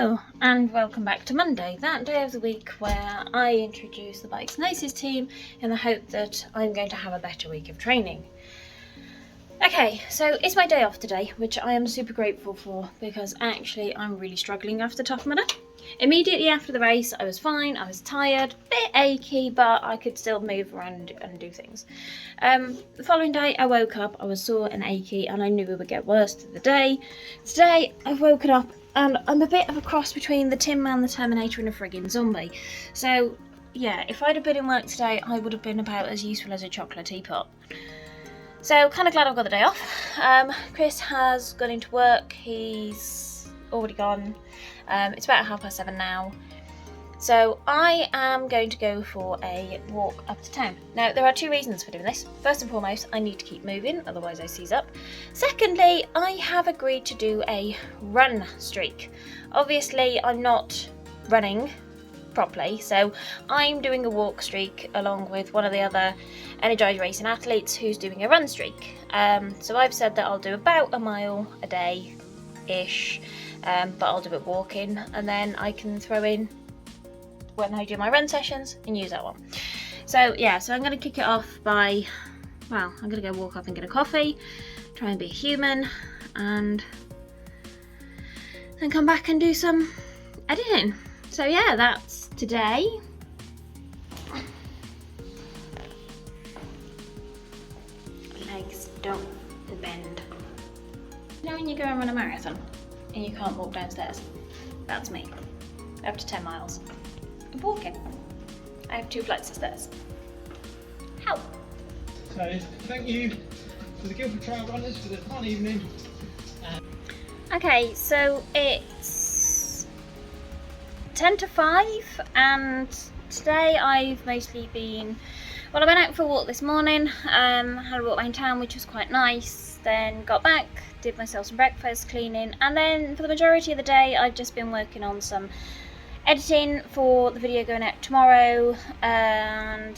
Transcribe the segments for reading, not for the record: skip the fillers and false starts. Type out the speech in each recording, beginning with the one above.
Hello and welcome back to Monday, that day of the week where I introduce the Bikes Noces team in the hope that I'm going to have a better week of training. Okay, so it's my day off today, which I am super grateful for because actually I'm really struggling off the top of my day. Immediately after the race I was fine, I was tired, a bit achy, but I could still move around and do things. The following day I woke up, I was sore and achy and I knew it would get worse through the day. Today I've woken up and I'm a bit of a cross between the Tin Man, the Terminator and a friggin' zombie. So yeah, if I'd have been in work today I would have been about as useful as a chocolate teapot. So kind of glad I've got the day off. Chris has gone into work, he's already gone. It's about 7:30 now. So I am going to go for a walk up to town. Now there are two reasons for doing this. First and foremost, I need to keep moving, otherwise I seize up. Secondly, I have agreed to do a run streak. Obviously I'm not running properly, so I'm doing a walk streak along with one of the other Energized Racing athletes who's doing a run streak. So I've said that I'll do about a mile a day ish, but I'll do it walking and then I can throw in when I do my run sessions and use that one. So yeah, so I'm going to kick it off by, well, I'm going to go walk up and get a coffee, try and be a human, and then come back and do some editing. So yeah, that's today. Legs don't bend. You know when you go and run a marathon and you can't walk downstairs? That's me. Up to 10 miles. I'm walking. I have 2 flights of stairs. How? So thank you to the Guildford Trail Runners for the fun evening. Okay, so it's 10 to 5 and today I've mostly been, well, I went out for a walk this morning, had a walk around town which was quite nice, then got back, did myself some breakfast, cleaning, and then for the majority of the day I've just been working on some editing for the video going out tomorrow and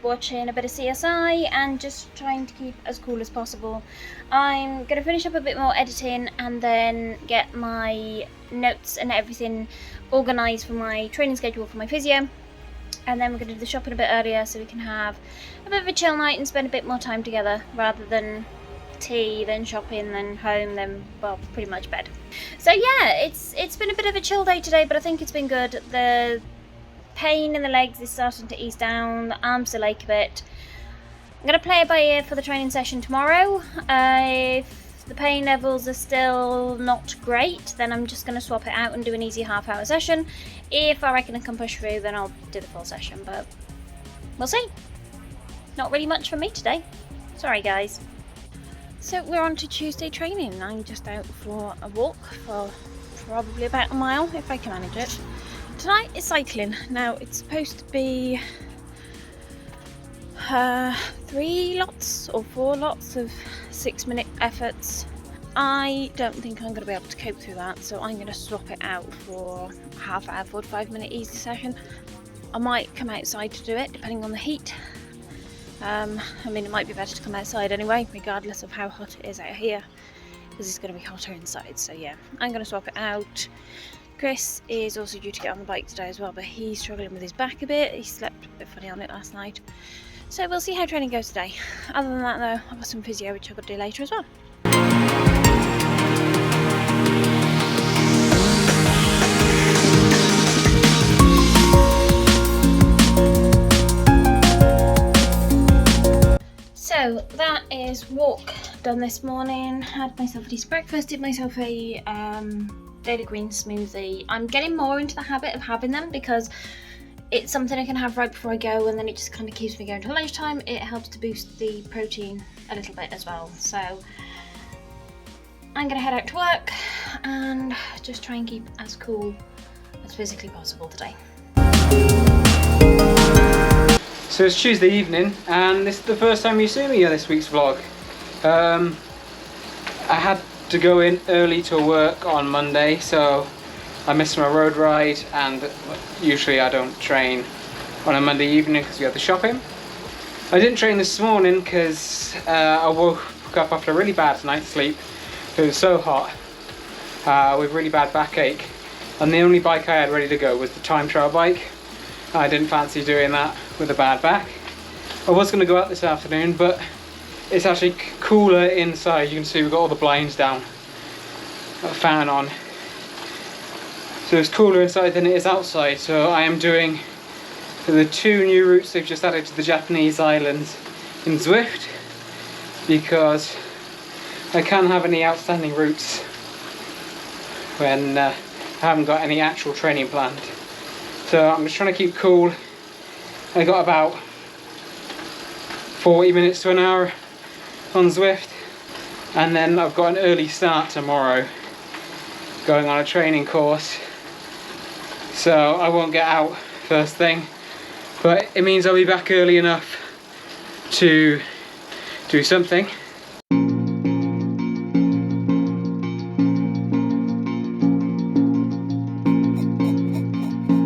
watching a bit of CSI and just trying to keep as cool as possible. I'm going to finish up a bit more editing and then get my notes and everything organised for my training schedule for my physio, and then we're going to do the shopping a bit earlier so we can have a bit of a chill night and spend a bit more time together rather than tea, then shopping, then home, then, well, pretty much bed. So yeah, it's been a bit of a chill day today, but I think it's been good. The pain in the legs is starting to ease down, the arms still ache a bit. I'm going to play it by ear for the training session tomorrow. If the pain levels are still not great, then I'm just going to swap it out and do an easy half-hour session. If I reckon I can push through, then I'll do the full session, but we'll see. Not really much for me today. Sorry guys. So we're on to Tuesday training. I'm just out for a walk for probably about a mile if I can manage it. Tonight is cycling. Now it's supposed to be 3 lots or 4 lots of 6-minute efforts. I don't think I'm going to be able to cope through that, so I'm going to swap it out for a half-hour, 45-minute easy session. I might come outside to do it depending on the heat. I mean, it might be better to come outside anyway, regardless of how hot it is out here, because it's going to be hotter inside. So yeah, I'm going to swap it out. Chris is also due to get on the bike today as well, but he's struggling with his back a bit. He slept a bit funny on it last night. So we'll see how training goes today. Other than that though, I've got some physio which I've got to do later as well. So that is walk done this morning. Had myself a decent breakfast, did myself a daily green smoothie. I'm getting more into the habit of having them because it's something I can have right before I go, and then it just kind of keeps me going till lunchtime. It helps to boost the protein a little bit as well. So I'm gonna head out to work and just try and keep as cool as physically possible today. So it's Tuesday evening and this is the first time you see me in this week's vlog. I had to go in early to work on Monday, so I missed my road ride, and usually I don't train on a Monday evening because we had the shopping. I didn't train this morning because I woke up after a really bad night's sleep. It was so hot with really bad backache, and the only bike I had ready to go was the time trial bike. I didn't fancy doing that with a bad back. I was going to go out this afternoon, but it's actually cooler inside. You can see we've got all the blinds down, got a fan on, so it's cooler inside than it is outside. So I am doing the 2 new routes they've just added to the Japanese islands in Zwift, because I can't have any outstanding routes when I haven't got any actual training planned. So I'm just trying to keep cool. I got about 40 minutes to an hour on Zwift, and then I've got an early start tomorrow going on a training course, so I won't get out first thing, but it means I'll be back early enough to do something.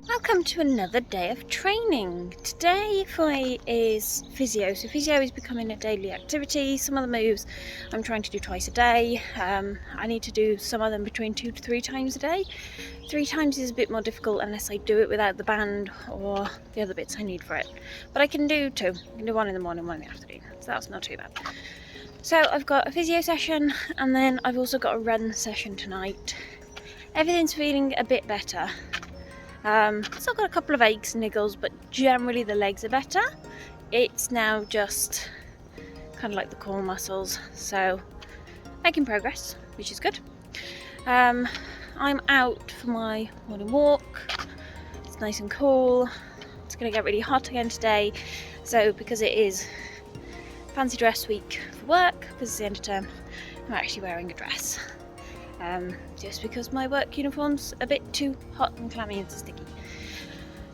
Welcome to another day of training. Today is physio. So physio is becoming a daily activity. Some of the moves I'm trying to do twice a day. I need to do some of them between 2 to 3 times a day. 3 times is a bit more difficult unless I do it without the band or the other bits I need for it. But I can do 2. I can do 1 in the morning, 1 in the afternoon. So that's not too bad. So I've got a physio session, and then I've also got a run session tonight. Everything's feeling a bit better. Still got a couple of aches and niggles, but generally the legs are better. It's now just kind of like the core muscles, so making progress, which is good. I'm out for my morning walk. It's nice and cool. It's going to get really hot again today, so because it is fancy dress week for work, because it's the end of term, I'm actually wearing a dress. Just because my work uniform's a bit too hot and clammy and sticky.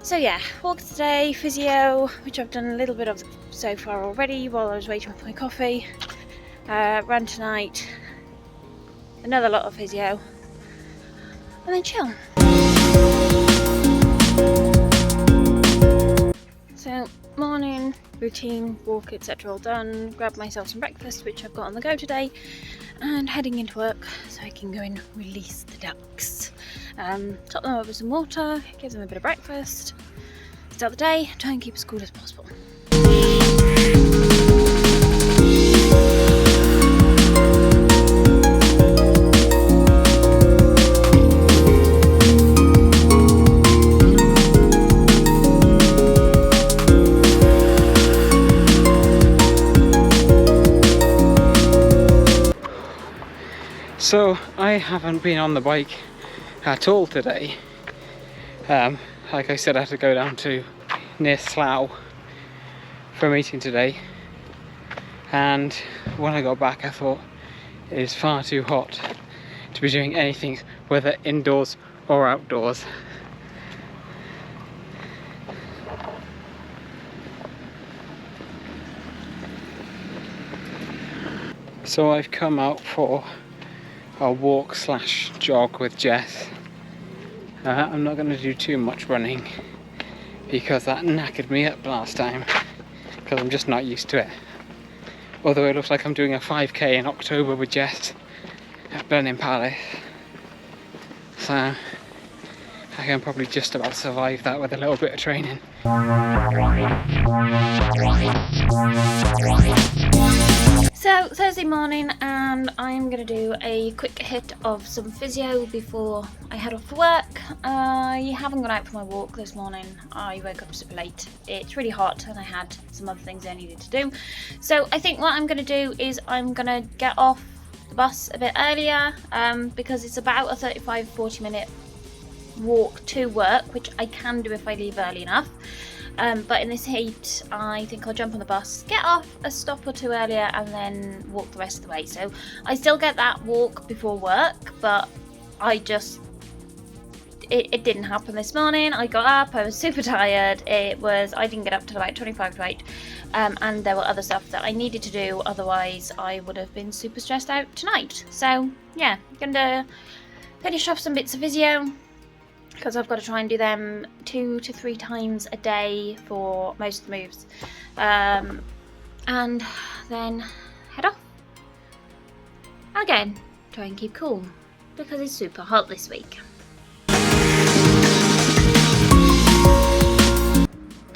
So yeah, walk today, physio, which I've done a little bit of so far already while I was waiting for my coffee. Run tonight, another lot of physio, and then chill. So morning routine, walk, etc. all done. Grab myself some breakfast, which I've got on the go today, and heading into work so I can go and release the ducks. Top them up with some water, give them a bit of breakfast, start the day, try and keep as cool as possible. So I haven't been on the bike at all today. Like I said, I had to go down to near Slough for a meeting today, and when I got back I thought it is far too hot to be doing anything, whether indoors or outdoors. So I've come out for a walk slash jog with Jess. I'm not going to do too much running because that knackered me up last time, because I'm just not used to it. Although it looks like I'm doing a 5k in October with Jess at Blenheim Palace, so I can probably just about survive that with a little bit of training. So Thursday morning, and I'm going to do a quick hit of some physio before I head off for work. I haven't gone out for my walk this morning. I woke up super late. It's really hot and I had some other things I needed to do. So I think what I'm going to do is I'm going to get off the bus a bit earlier, because it's about a 35-40 minute walk to work, which I can do if I leave early enough. But in this heat, I think I'll jump on the bus, get off a stop or two earlier, and then walk the rest of the way. So I still get that walk before work, but it didn't happen this morning. I got up, I was super tired. I didn't get up till about 25 to 8, and there were other stuff that I needed to do, otherwise I would have been super stressed out tonight. So yeah, I'm gonna finish off some bits of physio, because I've got to try and do them 2 to 3 times a day for most of the moves, and then head off. Again, try and keep cool, because it's super hot this week.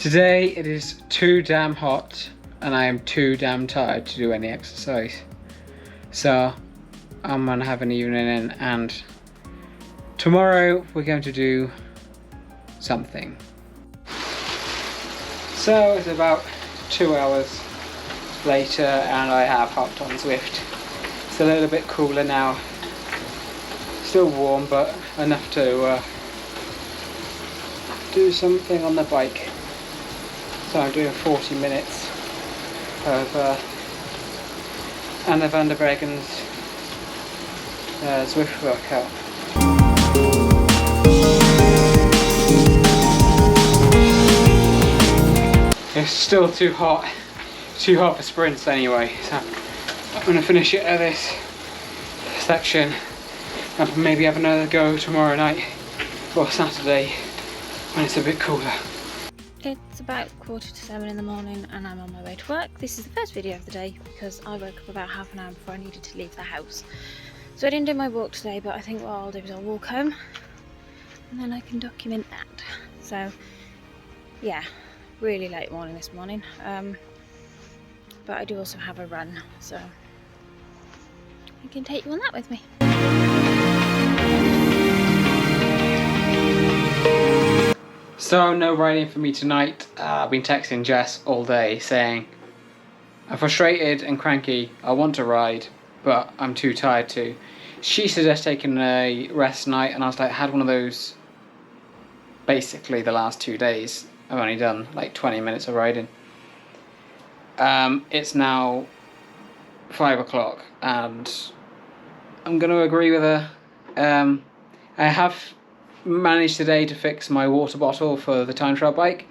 Today it is too damn hot and I am too damn tired to do any exercise. So I'm gonna have an evening in, and tomorrow we're going to do something. So it's about 2 hours later and I have hopped on Zwift. It's a little bit cooler now. Still warm, but enough to do something on the bike. So I'm doing 40 minutes of Anna van der Breggen's Zwift workout. It's still too hot for sprints anyway, so I'm going to finish it at this section and maybe have another go tomorrow night or Saturday when it's a bit cooler. It's about 6:45 in the morning and I'm on my way to work. This is the first video of the day because I woke up about half an hour before I needed to leave the house. So I didn't do my walk today, but I think what I'll do is I'll walk home and then I can document that. So yeah, really late morning this morning, but I do also have a run, so I can take you on that with me. So no riding for me tonight. I've been texting Jess all day saying I'm frustrated and cranky, I want to ride but I'm too tired to. She suggested taking a rest night and I was like, I had one of those basically the last 2 days. I've only done like 20 minutes of riding. It's now 5 o'clock and I'm going to agree with her. I have managed today to fix my water bottle for the time trial bike,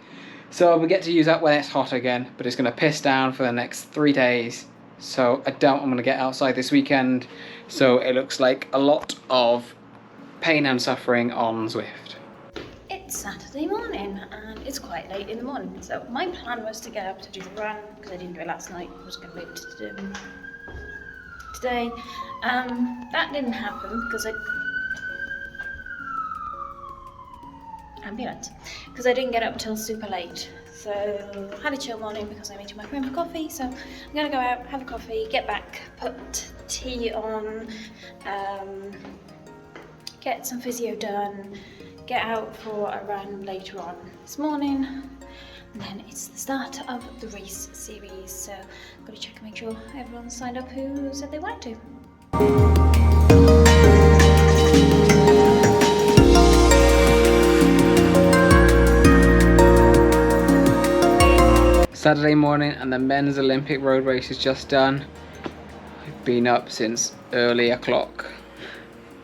so we get to use that when it's hot again, but it's going to piss down for the next 3 days, so I doubt I'm going to get outside this weekend, so it looks like a lot of pain and suffering on Zwift. It's Saturday morning and it's quite late in the morning, so my plan was to get up to do the run because I didn't do it last night. I was going to be able to do it today. That didn't happen because I didn't get up until super late. So I had a chill morning because I'm meeting my friend for coffee, so I'm going to go out, have a coffee, get back, put tea on, get some physio done, get out for a run later on this morning, and then it's the start of the race series, so I've got to check and make sure everyone's signed up who said they wanted to. Saturday morning and the men's Olympic road race is just done. I've been up since early o'clock.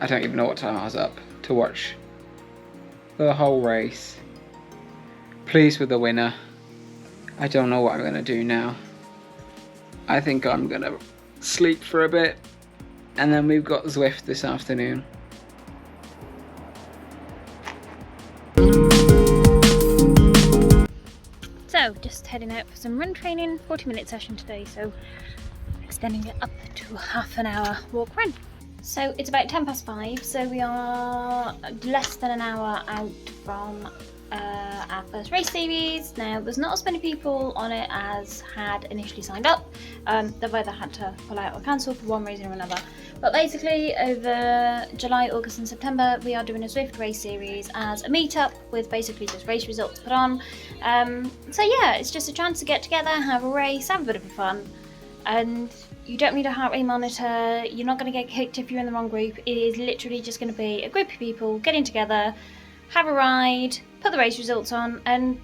I don't even know what time I was up to watch the whole race. Pleased with the winner. I don't know what I'm going to do now. I think I'm going to sleep for a bit and then we've got Zwift this afternoon. So, just heading out for some run training, 40-minute session today, so extending it up to half an hour walk run. So it's about 5:10, so we are less than an hour out from our first race series. Now, there's not as many people on it as had initially signed up. They've either had to pull out or cancel for one reason or another. But basically, over July, August and September, we are doing a Zwift race series as a meet-up with basically just race results put on. So yeah, it's just a chance to get together, have a race, have a bit of fun. And you don't need a heart rate monitor, you're not going to get kicked if you're in the wrong group. It is literally just going to be a group of people getting together, have a ride, put the race results on and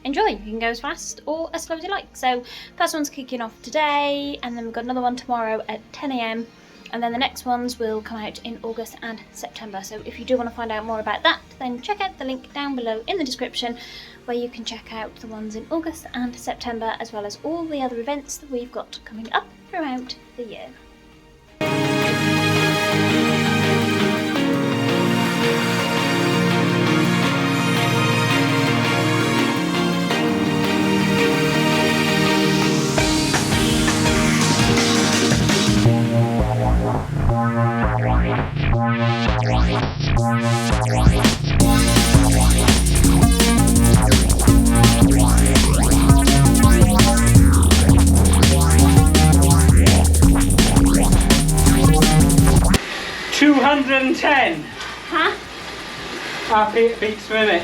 enjoy. You can go as fast or as slow as you like. So first one's kicking off today and then we've got another one tomorrow at 10 AM and then the next ones will come out in August and September. So if you do want to find out more about that, then check out the link down below in the description where you can check out the ones in August and September as well as all the other events that we've got coming up throughout the year. 210 Huh? beats per minute.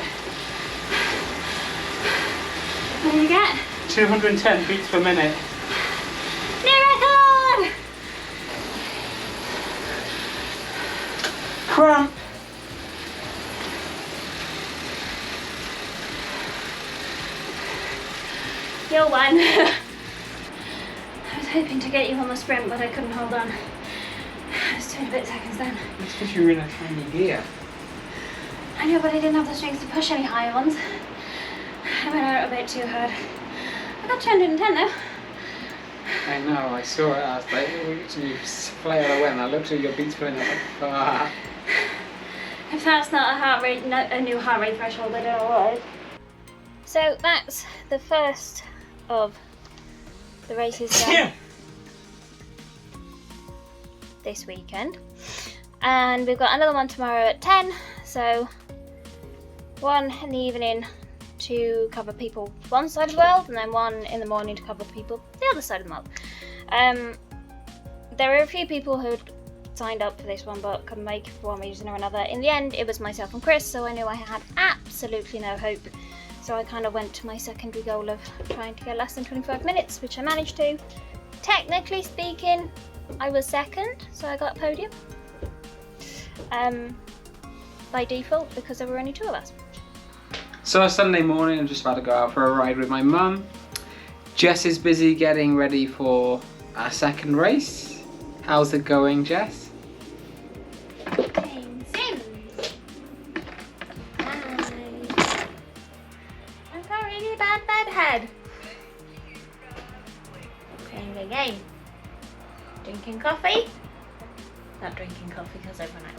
What did you get? 210 beats per minute. New record! Cramp. You're one. I was hoping to get you on the sprint, but I couldn't hold on. I was 2 and a bit seconds then. It's because you were in a tiny gear. I know, but I didn't have the strength to push any higher ones. I went out a bit too hard. I got 210 though. I know, I saw it. I was like, you flail away, and I looked at your beats per minute. Like, ah. If that's not a heart rate, a new heart rate threshold, I don't know what is. So that's the first of the races done this weekend, and we've got another one tomorrow at 10. So one in the evening to cover people one side of the world, and then one in the morning to cover people the other side of the world. There were a few people who'd signed up for this one but couldn't make it for one reason or another. In the end, it was myself and Chris, so I knew I had absolutely no hope. So I kind of went to my secondary goal of trying to get less than 25 minutes, which I managed to. Technically speaking, I was second, so I got a podium. By default, because there were only 2 of us. So Sunday morning, I'm just about to go out for a ride with my mum. Jess is busy getting ready for our second race. How's it going, Jess? Sims. Hi. I've got a really bad head. Playing the game. Drinking coffee. Not drinking coffee because I've run out.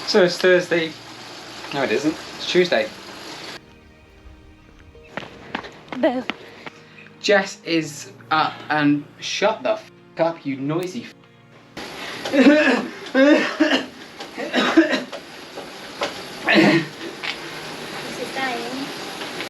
So it's Thursday. No, it isn't. It's Tuesday. Boo. Jess is up and shut the f up, you noisy f.